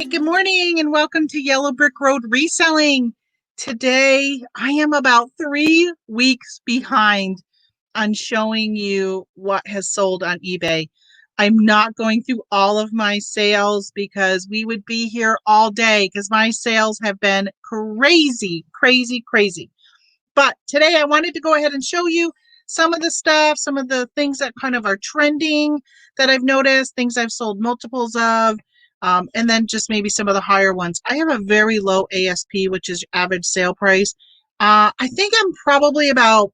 Good morning and welcome to Yellow Brick Road Reselling. Today I am about 3 weeks behind on showing you what has sold on eBay. I'm not going through all of my sales because we would be here all day because my sales have been crazy. But today I wanted to go ahead and show you some of the stuff, some of the things that kind of are trending that I've noticed, things I've sold multiples of, and then just maybe some of the higher ones. I have a very low ASP, which is average sale price. I think I'm probably about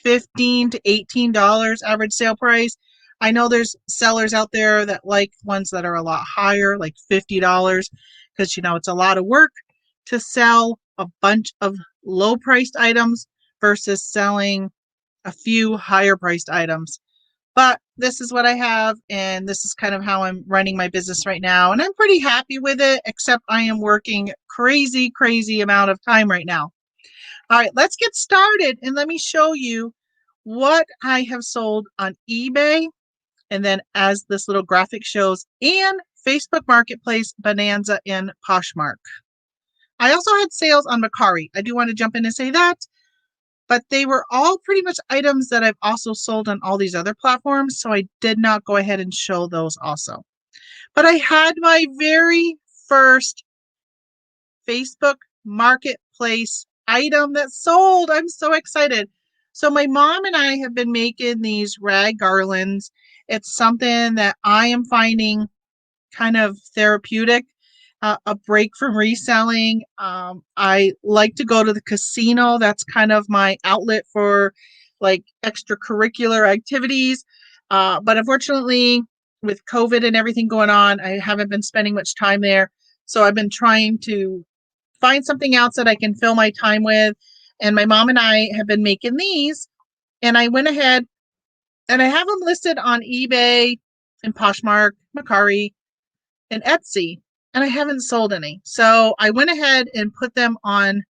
$15 to $18 average sale price. I know there's sellers out there that like ones that are a lot higher, like $50, because it's a lot of work to sell a bunch of low priced items versus selling a few higher priced items. But this is what I have, and this is kind of how I'm running my business right now. And I'm pretty happy with it, except I am working crazy amount of time right now. All right, let's get started and let me show you what I have sold on eBay. And then as this little graphic shows, and Facebook Marketplace, Bonanza, and Poshmark. I also had sales on Mercari. I do want to jump in and say that, but they were all pretty much items that I've also sold on all these other platforms, so I did not go ahead and show those also. But I had my very first Facebook Marketplace item that sold. I'm so excited. So my mom and I have been making these rag garlands. It's something that I am finding kind of therapeutic, a break from reselling. I like to go to the casino. That's kind of my outlet for like extracurricular activities. But unfortunately, with COVID and everything going on, I haven't been spending much time there. So I've been trying to find something else that I can fill my time with. And my mom and I have been making these. And I went ahead and I have them listed on eBay and Poshmark, Mercari, and Etsy, and I haven't sold any. So I went ahead and put them on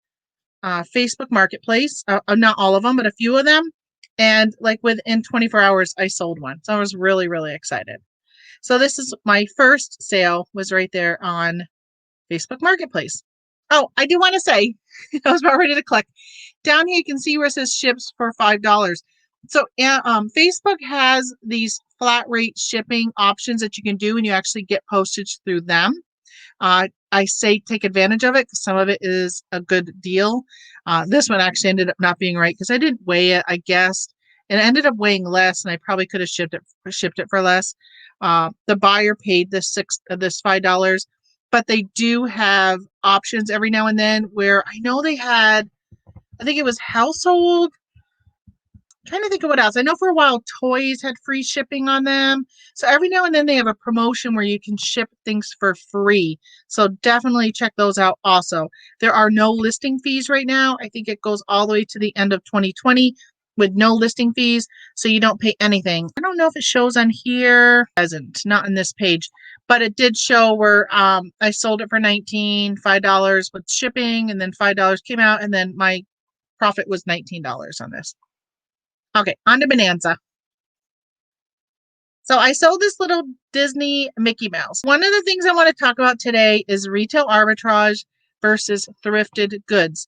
Facebook Marketplace. Not all of them, but a few of them. And like within 24 hours, I sold one. So I was really excited. So this is my first sale was right there on Facebook Marketplace. Oh, I do want to say, I was about ready to click. Down here, you can see where it says ships for $5. So Facebook has these flat rate shipping options that you can do, and you actually get postage through them. I say take advantage of it because some of it is a good deal. This one actually ended up not being right because I didn't weigh it, I guessed. And it ended up weighing less, and I probably could have shipped it for less. The buyer paid this $5, but they do have options every now and then where I know they had, I think it was household. I'm trying to think of what else. I know for a while toys had free shipping on them. So every now and then they have a promotion where you can ship things for free. So definitely check those out also. There are no listing fees right now. I think it goes all the way to the end of 2020 with no listing fees. So you don't pay anything. I don't know if it shows on here. It doesn't, not on this page. But it did show where I sold it for $5 with shipping, and then $5 came out, and then my profit was $19 on this. Okay, on to Bonanza. So I sold this little Disney Mickey Mouse. One of the things I want to talk about today is retail arbitrage versus thrifted goods.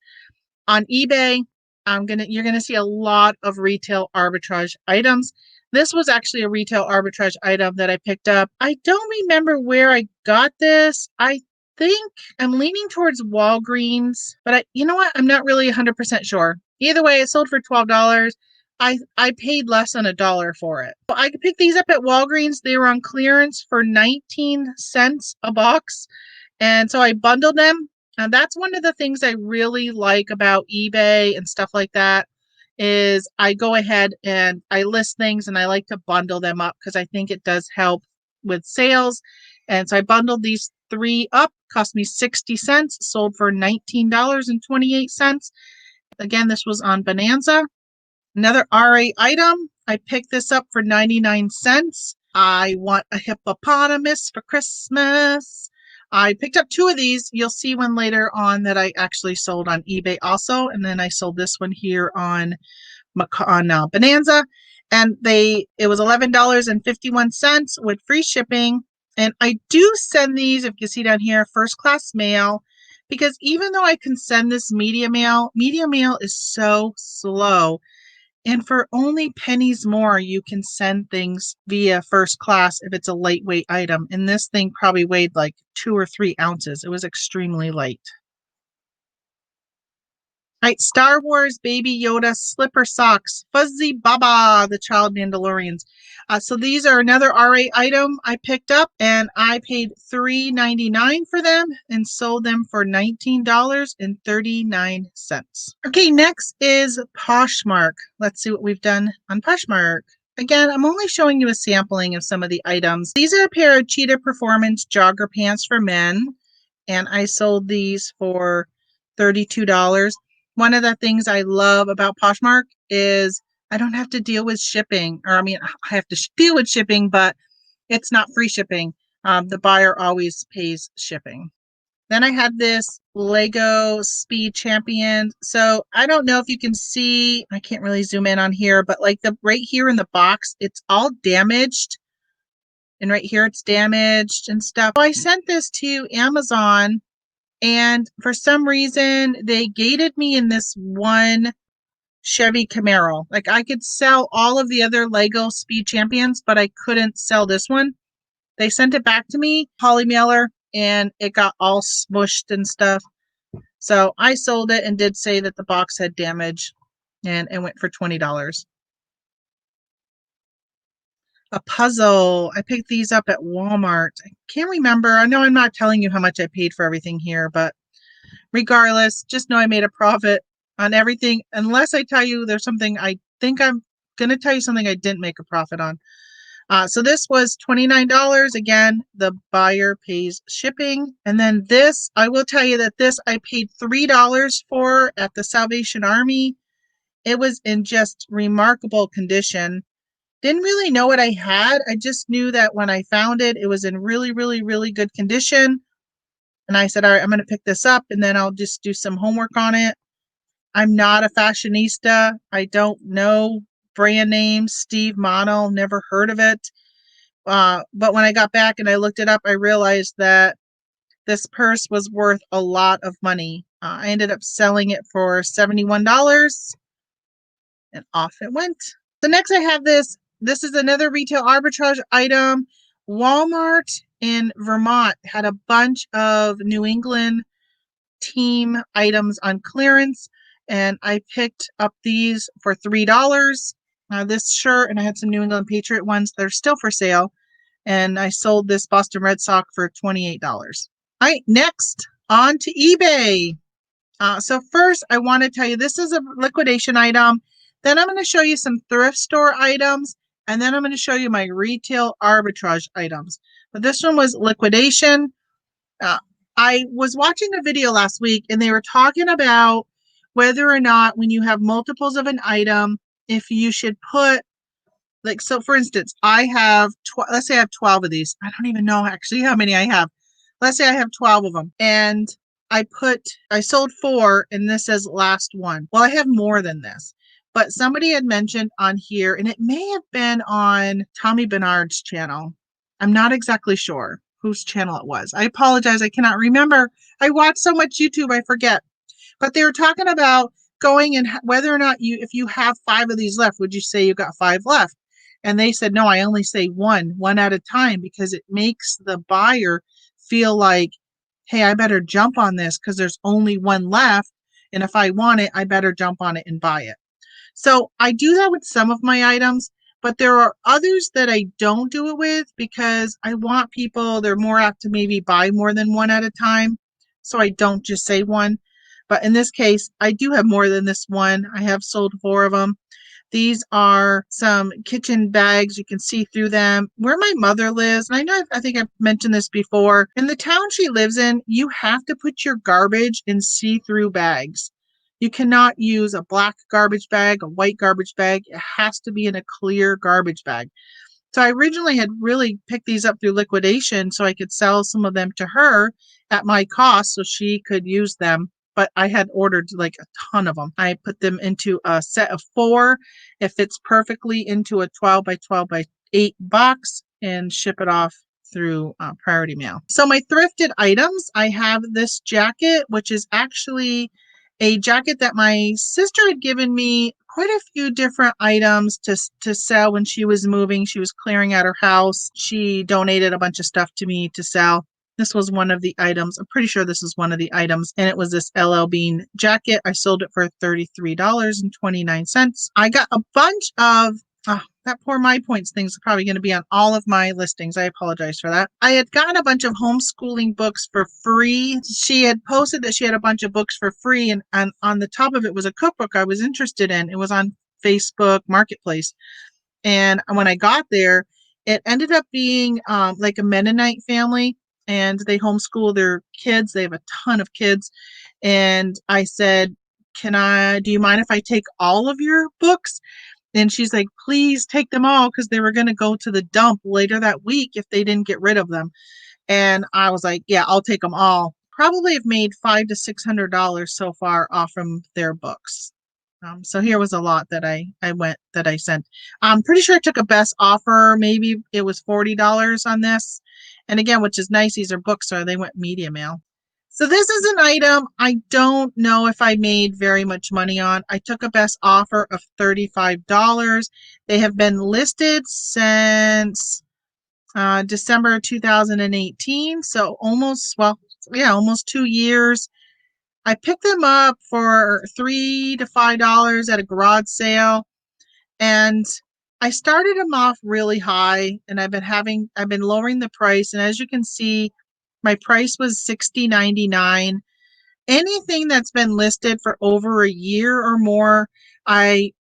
On eBay, you're gonna see a lot of retail arbitrage items. This was actually a retail arbitrage item that I picked up. I don't remember where I got this. I think I'm leaning towards Walgreens, but you know what? I'm not really 100% sure. Either way, it sold for $12. I paid less than $1 for it. I could pick these up at Walgreens. They were on clearance for 19 cents a box. And so I bundled them. And that's one of the things I really like about eBay and stuff like that is I go ahead and I list things and I like to bundle them up because I think it does help with sales. And so I bundled these 3 up, cost me 60 cents, sold for $19.28. Again, this was on Bonanza. Another RA item, I picked this up for 99 cents. I want a hippopotamus for Christmas. I picked up 2 of these. You'll see one later on that I actually sold on eBay also. And then I sold this one here on Bonanza. And it was $11.51 with free shipping. And I do send these, if you see down here, first class mail, because even though I can send this media mail is so slow. And for only pennies more, you can send things via first class if it's a lightweight item. And this thing probably weighed like 2 or 3 ounces. It was extremely light. Right, Star Wars Baby Yoda slipper socks, Fuzzy Baba, the child Mandalorians. So these are another RA item I picked up, and I paid $3.99 for them and sold them for $19.39. Okay, next is Poshmark. Let's see what we've done on Poshmark. Again, I'm only showing you a sampling of some of the items. These are a pair of Cheetah Performance jogger pants for men, and I sold these for $32. One of the things I love about Poshmark is I don't have to deal with shipping, or I mean, I have to deal with shipping, but it's not free shipping. The buyer always pays shipping. Then I had this Lego Speed Champion. So I don't know if you can see, I can't really zoom in on here, but like the right here in the box, it's all damaged. And right here it's damaged and stuff. So I sent this to Amazon, and for some reason they gated me in this one Chevy Camaro. Like I could sell all of the other Lego Speed Champions, but I couldn't sell this one. They sent it back to me, poly mailer, and it got all smushed and stuff. So I sold it and did say that the box had damage, and it went for $20. A puzzle. I picked these up at Walmart. I can't remember. I know I'm not telling you how much I paid for everything here, but regardless, just know I made a profit on everything, unless I tell you there's something I think I'm going to tell you something I didn't make a profit on. So this was $29. Again, the buyer pays shipping. And then this, I will tell you that this I paid $3 for at the Salvation Army. It was in just remarkable condition. Didn't really know what I had. I just knew that when I found it, it was in really, really, really good condition. And I said, all right, I'm going to pick this up and then I'll just do some homework on it. I'm not a fashionista. I don't know brand names. Steve Mono, never heard of it. But when I got back and I looked it up, I realized that this purse was worth a lot of money. I ended up selling it for $71, and off it went. So next I have this. This is another retail arbitrage item. Walmart in Vermont had a bunch of New England team items on clearance, and I picked up these for $3. This shirt, and I had some New England Patriot ones. They're still for sale. And I sold this Boston Red Sox for $28. All right, next on to eBay. So first, I want to tell you this is a liquidation item. Then I'm going to show you some thrift store items, and then I'm going to show you my retail arbitrage items. But this one was liquidation. I was watching a video last week, and they were talking about whether or not when you have multiples of an item, if you should put, like, so for instance, I have, let's say I have 12 of these. I don't even know actually how many I have. Let's say I have 12 of them, and I sold 4, and this says last one. Well, I have more than this, but somebody had mentioned on here, and it may have been on Tommy Bernard's channel. I'm not exactly sure whose channel it was. I apologize. I cannot remember. I watch so much YouTube, I forget. But they were talking about going and whether or not if you have 5 of these left, would you say you got 5 left? And they said, no, I only say one at a time, because it makes the buyer feel like, hey, I better jump on this because there's only one left. And if I want it, I better jump on it and buy it. So I do that with some of my items, but there are others that I don't do it with because I want people, they're more apt to maybe buy more than one at a time. So I don't just say one. But in this case, I do have more than this one. I have sold 4 of them. These are some kitchen bags. You can see through them. Where my mother lives, and I think I've mentioned this before, in the town she lives in, you have to put your garbage in see-through bags. You cannot use a black garbage bag, a white garbage bag. It has to be in a clear garbage bag. So I originally had really picked these up through liquidation so I could sell some of them to her at my cost so she could use them. But I had ordered like a ton of them. I put them into a set of 4. It fits perfectly into a 12 by 12 by 8 box and ship it off through priority mail. So my thrifted items, I have this jacket, which is actually a jacket that my sister had given me quite a few different items to sell when she was moving. She was clearing out her house. She donated a bunch of stuff to me to sell. This was one of the items. I'm pretty sure this is one of the items. And it was this LL Bean jacket. I sold it for $33.29. I got a bunch of that poor My Points thing's probably going to be on all of my listings. I apologize for that. I had gotten a bunch of homeschooling books for free. She had posted that she had a bunch of books for free, and on the top of it was a cookbook I was interested in. It was on Facebook Marketplace. And when I got there, it ended up being like a Mennonite family, and they homeschool their kids. They have a ton of kids. And I said, do you mind if I take all of your books? And she's like, please take them all, because they were going to go to the dump later that week if they didn't get rid of them. And I was like, yeah, I'll take them all. Probably have made $500 to $600 so far off from their books. So here was a lot that I sent. I'm pretty sure I took a best offer. Maybe it was $40 on this. And again, which is nice, these are books, so they went media mail. So this is an item I don't know if I made very much money on. I took a best offer of $35. They have been listed since December 2018. So almost 2 years. I picked them up for $3 to $5 at a garage sale, and I started them off really high, and I've been lowering the price, and as you can see, my price was $60.99. Anything that's been listed for over a year or more, I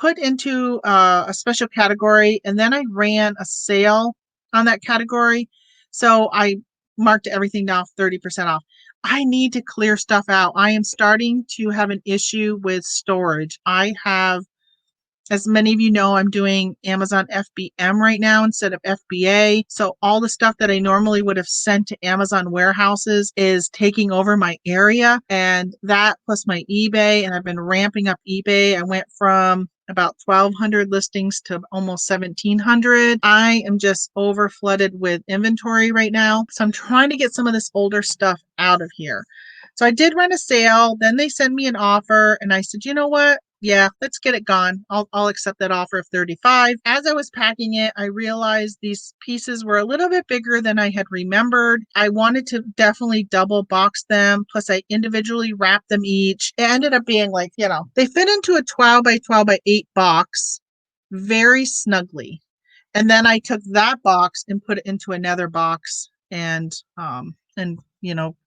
put into a special category, and then I ran a sale on that category. So I marked everything down 30% off. I need to clear stuff out. I am starting to have an issue with storage. I have, as many of you know, I'm doing Amazon FBM right now instead of FBA. So all the stuff that I normally would have sent to Amazon warehouses is taking over my area. And that plus my eBay, and I've been ramping up eBay. I went from about 1,200 listings to almost 1,700. I am just over flooded with inventory right now. So I'm trying to get some of this older stuff out of here. So I did run a sale. Then they sent me an offer, and I said, you know what? Yeah, let's get it gone. I'll accept that offer of 35. As I was packing it, I realized these pieces were a little bit bigger than I had remembered. I wanted to definitely double box them. Plus, I individually wrapped them each. It ended up being like, they fit into a 12 by 12 by 8 box very snugly. And then I took that box and put it into another box and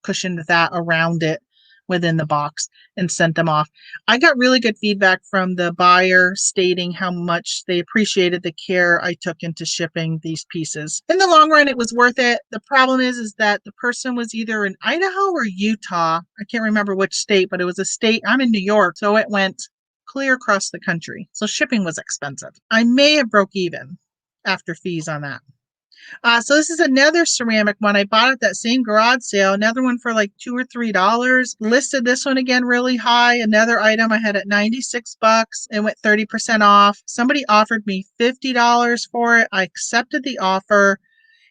cushioned that around it within the box and sent them off. I got really good feedback from the buyer stating how much they appreciated the care I took into shipping these pieces. In the long run, it was worth it. The problem is that the person was either in Idaho or Utah. I can't remember which state, but it was a state. I'm in New York, so it went clear across the country. So shipping was expensive. I may have broke even after fees on that. So this is another ceramic one. I bought at that same garage sale. Another one for like $2 or $3. Listed this one again really high. Another item I had at $96 and went 30% off. Somebody offered me $50 for it. I accepted the offer.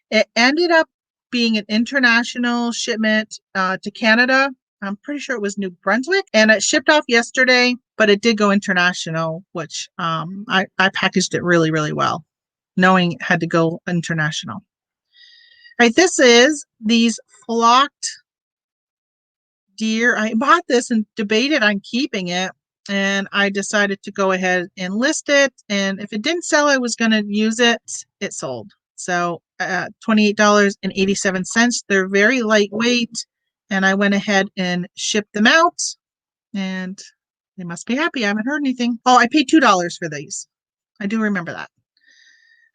It ended up being an international shipment to Canada. I'm pretty sure it was New Brunswick, and it shipped off yesterday, but it did go international, which I packaged it really, really well, knowing it had to go international. All right, this is these flocked deer. I bought this and debated on keeping it, and I decided to go ahead and list it. And if it didn't sell, I was going to use it. It sold. So $28.87. They're very lightweight, and I went ahead and shipped them out, and they must be happy. I haven't heard anything. Oh, I paid $2 for these. I do remember that.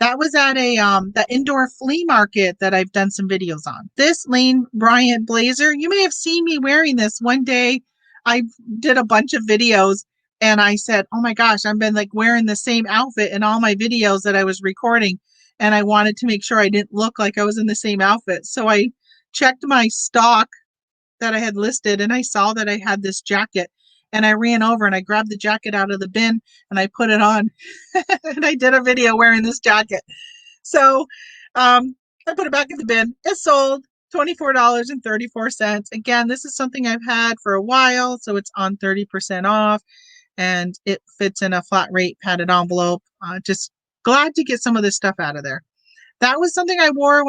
That was at a that indoor flea market that I've done some videos on. This Lane Bryant blazer, you may have seen me wearing this one day. I did a bunch of videos, and I said, oh my gosh, I've been like wearing the same outfit in all my videos that I was recording, and I wanted to make sure I didn't look like I was in the same outfit. So I checked my stock that I had listed, and I saw that I had this jacket, and I ran over and I grabbed the jacket out of the bin and I put it on. And I did a video wearing this jacket. So I put it back in the bin. It sold $24.34. Again, this is something I've had for a while, so it's on 30% off and it fits in a flat rate padded envelope. Just glad to get some of this stuff out of there. That was something I wore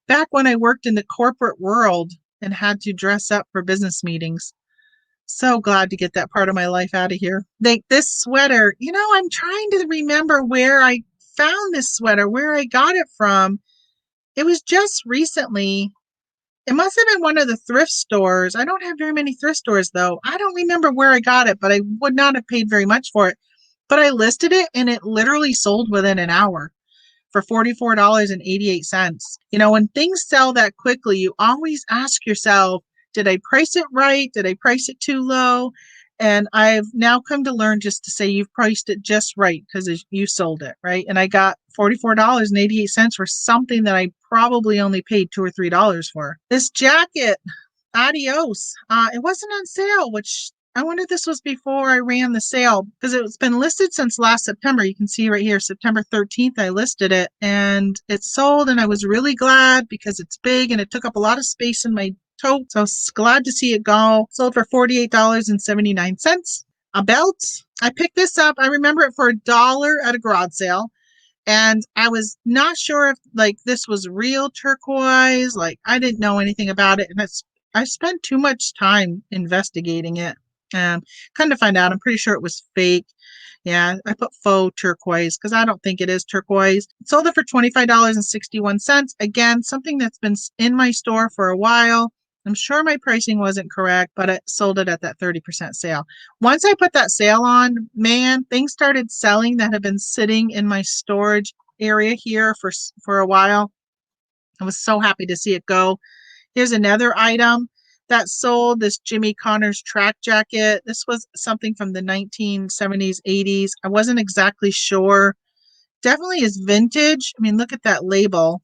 back when I worked in the corporate world and had to dress up for business meetings. So glad to get that part of my life out of here. This sweater, I'm trying to remember where I found this sweater, where I got it from. It was just recently. It must have been one of the thrift stores. I don't have very many thrift stores though. I don't remember where I got it, but I would not have paid very much for it. But I listed it and it literally sold within an hour for $44.88. When things sell that quickly, you always ask yourself, did I price it right? Did I price it too low? And I've now come to learn just to say you've priced it just right because you sold it, right? And I got $44.88 for something that I probably only paid $2 or $3 for. This jacket, Adios. It wasn't on sale, which I wonder if this was before I ran the sale because it's been listed since last September. You can see right here, September 13th, I listed it and it sold. And I was really glad because it's big and it took up a lot of space in my tote. So I was glad to see it go. Sold for $48.79. A belt. I picked this up. I remember it for $1 at a garage sale. And I was not sure if this was real turquoise. I didn't know anything about it. And I spent too much time investigating it. Kind of find out, I'm pretty sure it was fake. Yeah, I put faux turquoise because I don't think it is turquoise. Sold it for $25.61. Again, something that's been in my store for a while. I'm sure my pricing wasn't correct, but I sold it at that 30% sale. Once I put that sale on, man, things started selling that have been sitting in my storage area here for a while. I was so happy to see it go. Here's another item that sold, this Jimmy Connors track jacket. This was something from the 1970s, 80s. I wasn't exactly sure. Definitely is vintage. I mean, look at that label,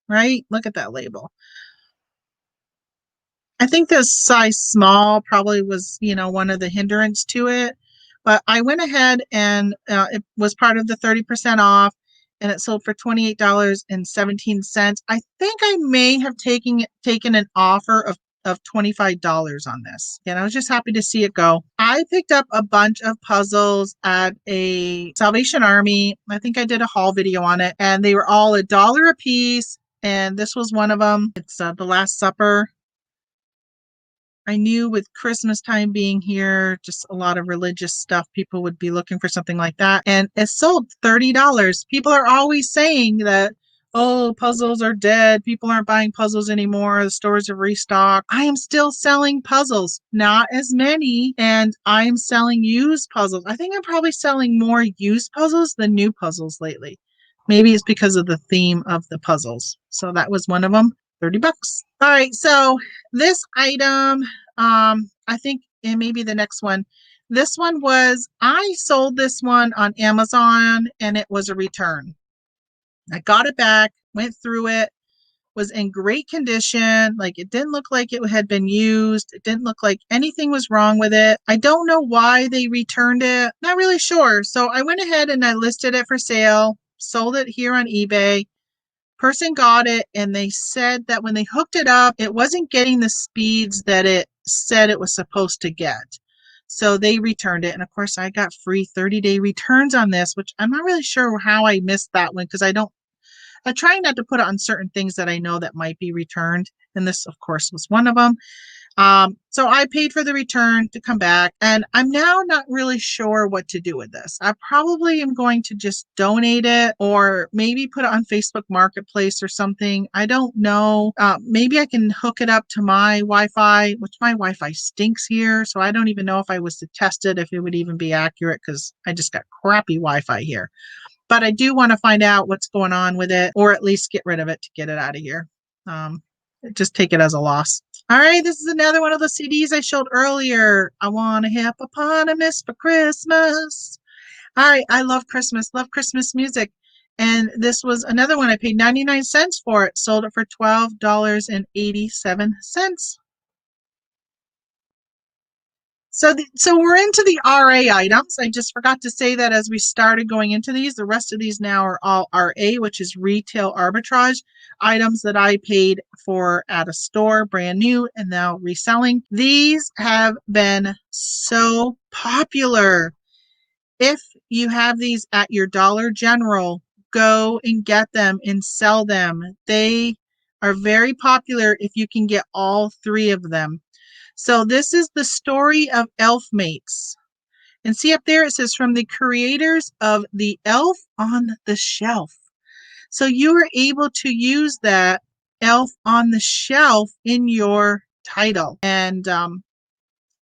right? Look at that label. I think the size small probably was, one of the hindrance to it. But I went ahead and it was part of the 30% off and it sold for $28.17. I think I may have taken an offer of $25 on this. And I was just happy to see it go. I picked up a bunch of puzzles at a Salvation Army. I think I did a haul video on it and they were all $1 a piece. And this was one of them. It's The Last Supper. I knew with Christmas time being here, just a lot of religious stuff, people would be looking for something like that. And it sold $30. People are always saying that, oh, puzzles are dead. People aren't buying puzzles anymore. The stores have restocked. I am still selling puzzles, not as many. And I am selling used puzzles. I think I'm probably selling more used puzzles than new puzzles lately. Maybe it's because of the theme of the puzzles. So that was one of them. $30. All right, so this item, I think, and maybe the next one. This one I sold this one on Amazon and it was a return. I got it back, went through it, was in great condition. It didn't look like it had been used. It didn't look like anything was wrong with it. I don't know why they returned it. Not really sure. So I went ahead and I listed it for sale, sold it here on eBay. Person got it and they said that when they hooked it up, it wasn't getting the speeds that it said it was supposed to get. So they returned it. And of course, I got free 30-day returns on this, which I'm not really sure how I missed that one because I try not to put it on certain things that I know that might be returned. And this, of course, was one of them. So I paid for the return to come back, and I'm now not really sure what to do with this. I probably am going to just donate it or maybe put it on Facebook Marketplace or something. I don't know. Maybe I can hook it up to my Wi-Fi, which my Wi-Fi stinks here. So I don't even know if I was to test it, if it would even be accurate because I just got crappy Wi-Fi here. But I do want to find out what's going on with it or at least get rid of it to get it out of here. Just take it as a loss. All right, this is another one of the CDs I showed earlier. I want a hippopotamus for Christmas. All right, I love Christmas music. And this was another one. I paid 99 cents for it. Sold it for $12.87. So we're into the RA items. I just forgot to say that as we started going into these. The rest of these now are all RA, which is retail arbitrage items that I paid for at a store, brand new, and now reselling. These have been so popular. If you have these at your Dollar General, go and get them and sell them. They are very popular if you can get all three of them. So this is the story of elf mates. And see up there, it says from the creators of the Elf on the Shelf. So you are able to use that elf on the shelf in your title. And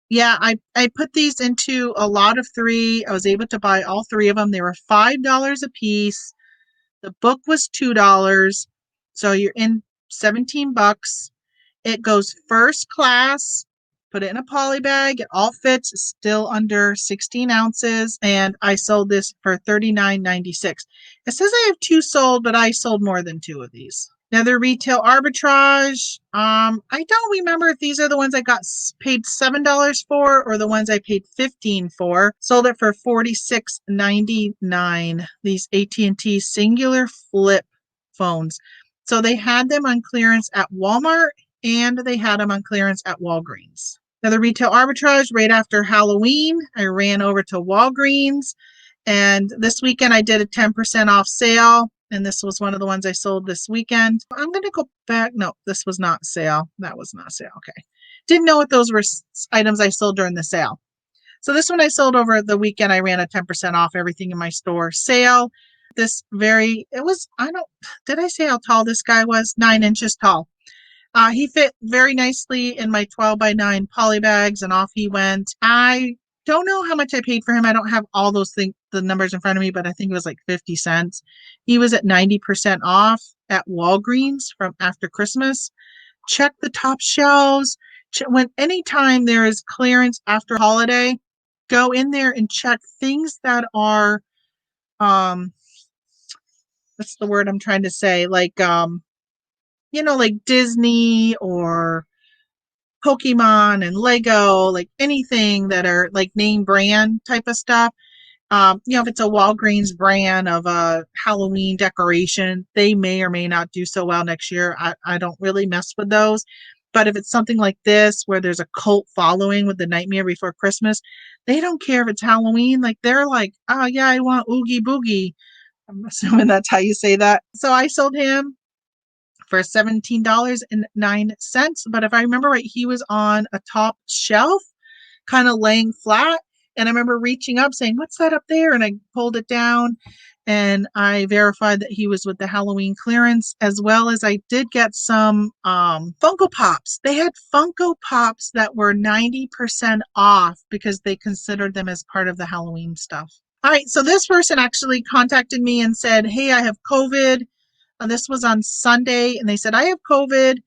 yeah, I put these into a lot of three. I was able to buy all three of them. They were $5 a piece. The book was $2. So you're in 17 bucks. It goes first class. Put it in a poly bag. It all fits. It's still under 16 ounces. And I sold this for $39.96. It says I have two sold, but I sold more than two of these. Another retail arbitrage. I don't remember if these are the ones I got paid $7 for or the ones I paid $15 for. Sold it for $46.99. These AT&T singular flip phones. So they had them on clearance at Walmart and they had them on clearance at Walgreens. Another retail arbitrage right after Halloween. I ran over to Walgreens, and this weekend I did a 10% off sale, and this was one of the ones I sold this weekend. I'm going to go back. No, this was not sale. That was not sale. Okay. Didn't know what those were items I sold during the sale. So this one I sold over the weekend. I ran a 10% off everything in my store sale. Did I say how tall this guy was? 9 inches tall. He fit very nicely in my 12 by 9 poly bags, and off he went. I don't know how much I paid for him. I don't have all those the numbers in front of me, but I think it was like 50 cents. He was at 90% off at Walgreens from after Christmas. Check the top shelves. When anytime there is clearance after holiday, go in there and check things that are what's the word I'm trying to say? Like Disney or Pokemon and Lego, like anything that are like name brand type of stuff. If it's a Walgreens brand of a Halloween decoration, they may or may not do so well next year. I don't really mess with those. But if it's something like this, where there's a cult following with the Nightmare Before Christmas, they don't care if it's Halloween. Like they're like, oh yeah, I want Oogie Boogie. I'm assuming that's how you say that. So I sold him for $17.09. But if I remember right, he was on a top shelf, kind of laying flat. And I remember reaching up saying, "What's that up there?" And I pulled it down and I verified that he was with the Halloween clearance, as well as I did get some Funko Pops. They had Funko Pops that were 90% off because they considered them as part of the Halloween stuff. All right, so this person actually contacted me and said, "Hey, I have COVID." This was on Sunday, and they said, "I have COVID.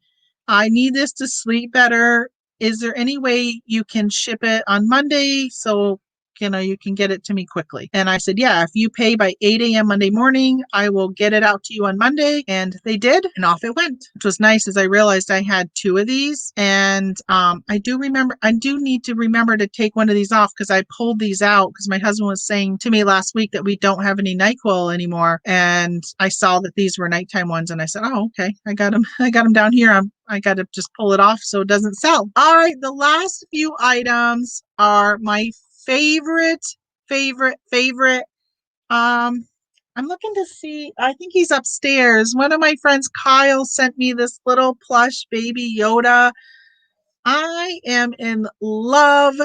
I need this to sleep better. Is there any way you can ship it on Monday so you can get it to me quickly?" And I said, "Yeah, if you pay by 8 a.m. Monday morning, I will get it out to you on Monday." And they did, and off it went, which was nice as I realized I had two of these. And I do need to remember to take one of these off because I pulled these out because my husband was saying to me last week that we don't have any NyQuil anymore. And I saw that these were nighttime ones, and I said, "Oh, okay, I got them. I got them down here. I got to just pull it off so it doesn't sell." All right, the last few items are my favorite, favorite, favorite. I'm looking to see, I think he's upstairs. One of my friends, Kyle, sent me this little plush baby Yoda. I am in love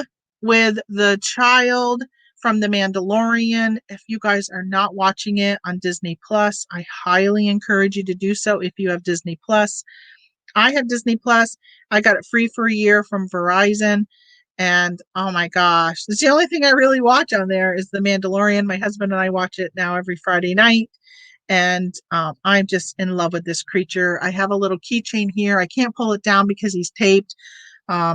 with the child from The Mandalorian. If you guys are not watching it on Disney Plus, I highly encourage you to do so if you have Disney Plus. I have Disney Plus. I got it free for a year from Verizon. And oh my gosh, it's the only thing I really watch on there is The Mandalorian. My husband and I watch it now every Friday night. And I'm just in love with this creature. I have a little keychain here. I can't pull it down because he's taped. I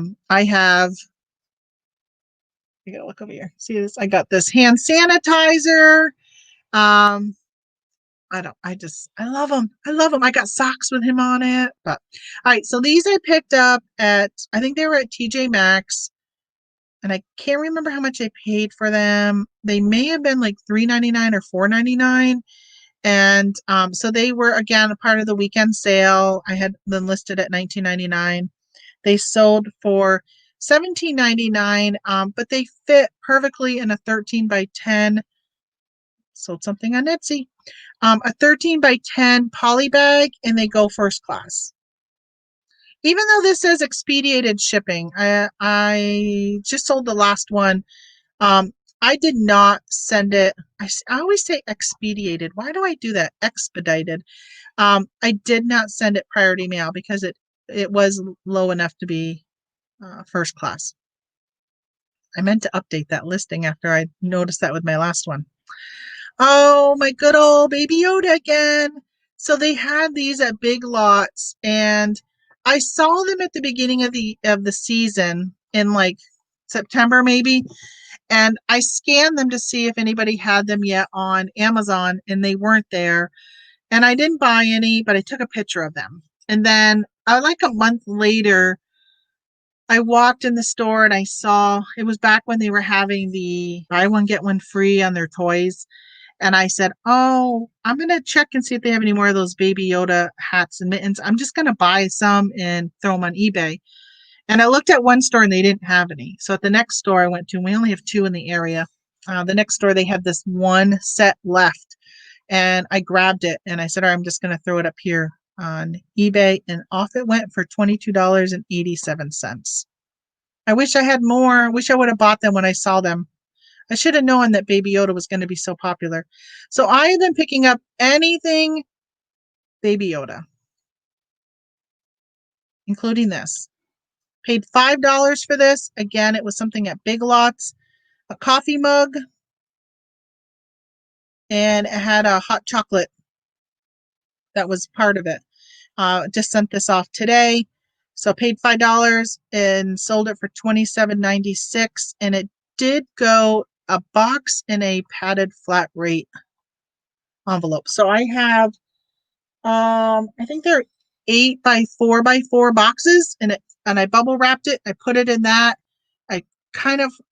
gotta look over here. See this? I got this hand sanitizer. Um, I love them. I love them. I got socks with him on it. But all right, so these I picked up I think they were at TJ Maxx. and I can't remember how much I paid for them. They may have been like $3.99 or $4.99. And so they were again a part of the weekend sale. I had them listed at $19.99. They sold for $17.99, but they fit perfectly in a 13 by 10. Sold something on Etsy. A 13 by 10 poly bag, and they go first class. Even though this says expedited shipping, I just sold the last one. Um, I did not send it. I always say expedited. Why do I do that? Expedited. I did not send it priority mail because it was low enough to be first class. I meant to update that listing after I noticed that with my last one. Oh, my good old Baby Yoda again. So they had these at Big Lots, and I saw them at the beginning of the season in like September maybe, and I scanned them to see if anybody had them yet on Amazon, and they weren't there. And I didn't buy any, but I took a picture of them. And then like a month later, I walked in the store and I saw it was back when they were having the buy one get one free on their toys. And I said, "Oh, I'm going to check and see if they have any more of those Baby Yoda hats and mittens. I'm just going to buy some and throw them on eBay." And I looked at one store and they didn't have any. So at the next store I went to, and we only have two in the area. The next store, they had this one set left. And I grabbed it and I said, "All right, I'm just going to throw it up here on eBay." And off it went for $22.87. I wish I had more. I wish I would have bought them when I saw them. I should have known that Baby Yoda was going to be so popular. So I have been picking up anything Baby Yoda, including this. Paid $5 for this. Again, it was something at Big Lots, a coffee mug, and it had a hot chocolate that was part of it. Just sent this off today. So paid $5 and sold it for $27.96. And it did go a box in a padded flat rate envelope. So I have I think they're 8 by 4 by 4 boxes, and I bubble wrapped it. I put it in that. I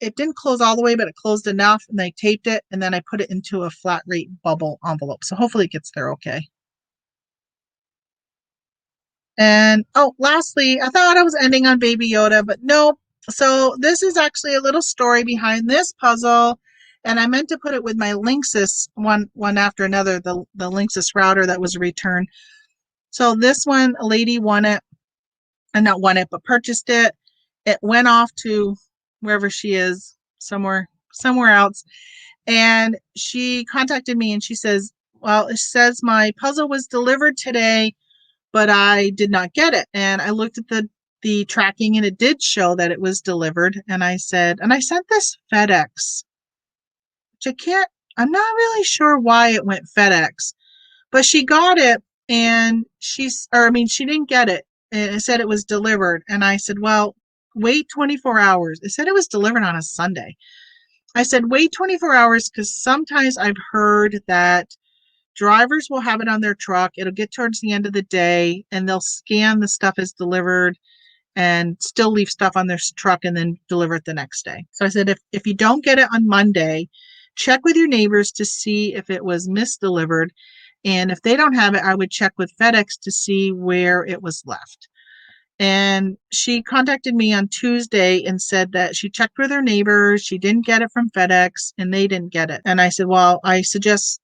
it didn't close all the way, but it closed enough, and I taped it, and then I put it into a flat rate bubble envelope. So hopefully it gets there okay. And oh, lastly, I thought I was ending on Baby Yoda, but no. So this is actually a little story behind this puzzle, and I meant to put it with my Linksys one after another, the Linksys router that was returned. So this one, a lady won it, and not won it, but purchased it. It went off to wherever she is, somewhere else, and she contacted me and she says, "Well, it says my puzzle was delivered today, but I did not get it." And I looked at the tracking and it did show that it was delivered. And I said, and I sent this FedEx, which I'm not really sure why it went FedEx, but she got it and she didn't get it. And it said it was delivered. And I said, "Well, wait 24 hours. It said it was delivered on a Sunday. I said, "Wait 24 hours because sometimes I've heard that drivers will have it on their truck. It'll get towards the end of the day and they'll scan the stuff as delivered and still leave stuff on their truck and then deliver it the next day." So I said, if you don't get it on Monday, check with your neighbors to see if it was misdelivered. And if they don't have it, I would check with FedEx to see where it was left. And she contacted me on Tuesday and said that she checked with her neighbors. She didn't get it from FedEx and they didn't get it. And I said, "Well, I suggest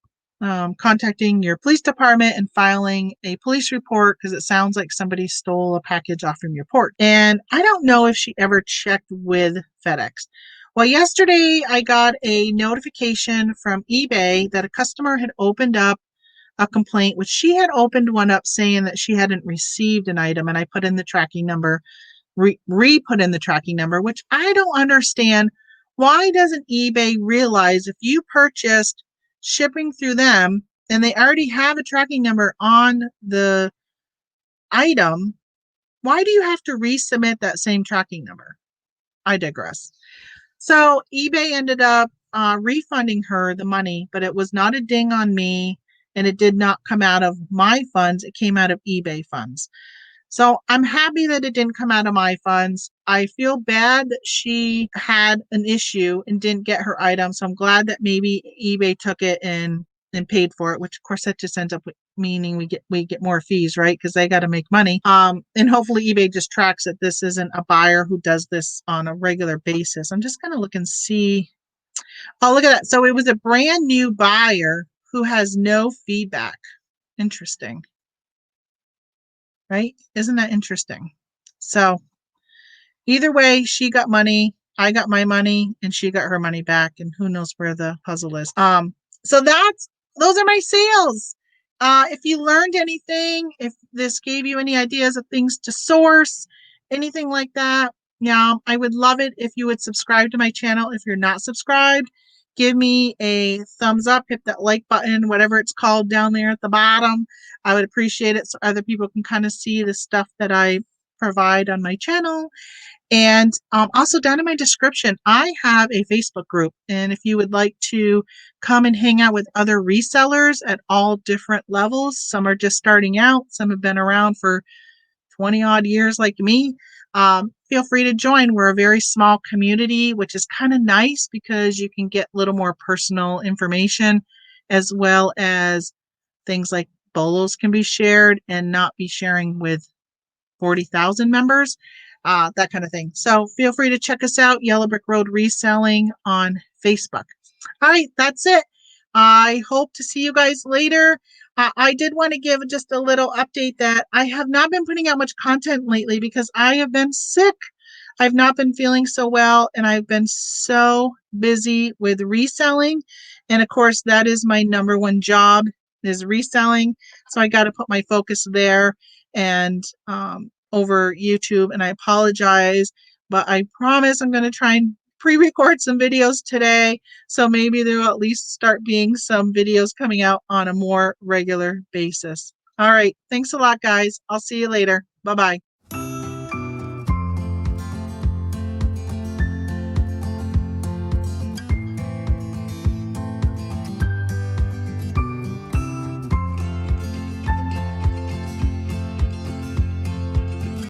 contacting your police department and filing a police report because it sounds like somebody stole a package off from your porch." And I don't know if she ever checked with FedEx. Well, yesterday I got a notification from eBay that a customer had opened up a complaint, which she had opened one up saying that she hadn't received an item. And I put in the tracking number, re-put in the tracking number, which I don't understand. Why doesn't eBay realize if you purchased shipping through them and they already have a tracking number on the item, why do you have to resubmit that same tracking number? I digress. So eBay ended up refunding her the money, but it was not a ding on me and it did not come out of my funds. It came out of eBay funds. So I'm happy that it didn't come out of my funds. I feel bad that she had an issue and didn't get her item. So I'm glad that maybe eBay took it and paid for it, which of course that just ends up meaning we get more fees, right? Because they got to make money. And hopefully eBay just tracks that this isn't a buyer who does this on a regular basis. I'm just gonna look and see. Oh, look at that. So it was a brand new buyer who has no feedback. Interesting, right? Isn't that interesting? So either way, she got money, I got my money, and she got her money back, and who knows where the puzzle is. So those are my sales. If you learned anything, if this gave you any ideas of things to source, anything like that, yeah, I would love it if you would subscribe to my channel. If you're not subscribed, give me a thumbs up, hit that like button, whatever it's called down there at the bottom. I would appreciate it so other people can kind of see the stuff that I provide on my channel. And also down in my description, I have a Facebook group. And if you would like to come and hang out with other resellers at all different levels, some are just starting out, some have been around for 20 odd years like me, feel free to join. We're a very small community, which is kind of nice because you can get a little more personal information as well as things like bolos can be shared and not be sharing with 40,000 members, that kind of thing. So feel free to check us out, Yellow Brick Road Reselling on Facebook. All right, that's it. I hope to see you guys later. I did want to give just a little update that I have not been putting out much content lately because I have been sick. I've not been feeling so well, and I've been so busy with reselling. And of course, that is my number one job is reselling. So I got to put my focus there and over YouTube. And I apologize, but I promise I'm going to try and pre-record some videos today. So maybe there will at least start being some videos coming out on a more regular basis. All right. Thanks a lot, guys. I'll see you later. Bye-bye.